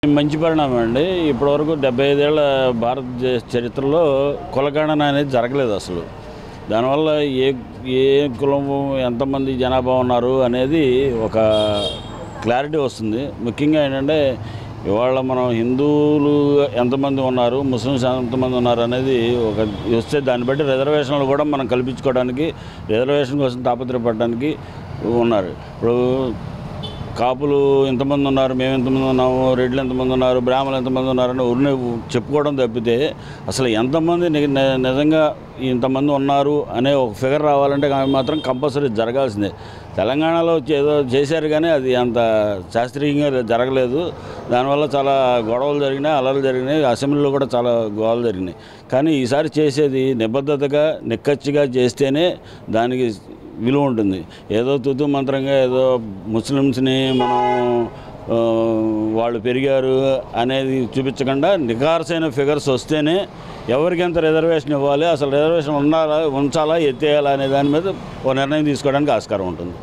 మంచి పరిణామం అండి. ఇప్పటివరకు 75 ఏళ్ల భారతదేశ చరిత్రలో కులగణన అనేది జరగలేదు అసలు. దానివల్ల ఏ ఏ కులం ఎంతమంది జనాభా ఉన్నారు అనేది ఒక క్లారిటీ వస్తుంది. ముఖ్యంగా ఏంటంటే ఇవాళ మనం హిందువులు ఎంతమంది ఉన్నారు, ముస్లిమ్స్ ఎంతమంది ఉన్నారు అనేది ఒక వస్తే దాన్ని బట్టి రిజర్వేషన్లు కూడా మనం కల్పించుకోవడానికి, రిజర్వేషన్ కోసం తాపత్రయపడడానికి ఉన్నారు. ఇప్పుడు కాపులు ఎంతమంది ఉన్నారు, మేము ఎంతమంది ఉన్నాము, రెడ్లు ఎంతమంది ఉన్నారు, బ్రాహ్మణులు ఎంతమంది ఉన్నారని ఊరినే చెప్పుకోవడం తప్పితే అసలు ఎంతమంది నిజంగా ఇంతమంది ఉన్నారు అనే ఒక ఫిగర్ రావాలంటే మాత్రం కంపల్సరీ జరగాల్సిందే. తెలంగాణలో ఏదో చేశారు కానీ అది అంత శాస్త్రీయంగా జరగలేదు. దానివల్ల చాలా గొడవలు జరిగినాయి, అల్లర్లు జరిగినాయి, అసెంబ్లీలో కూడా చాలా గొడవలు జరిగినాయి. కానీ ఈసారి చేసేది నిబద్ధతగా నిక్కచ్చిగా చేస్తేనే దానికి విలువ ఉంటుంది. ఏదో తుతు మంత్రంగా ఏదో ముస్లిమ్స్ని మనం వాళ్ళు పెరిగారు అనేది చూపించకుండా నిఖార్సైన ఫిగర్స్ వస్తేనే ఎవరికి ఎంత రిజర్వేషన్ ఇవ్వాలి, అసలు రిజర్వేషన్ ఉండాలా ఉంచాలా ఎత్తేయాలా అనే దాని మీద ఓ నిర్ణయం తీసుకోవడానికి ఆస్కారం ఉంటుంది.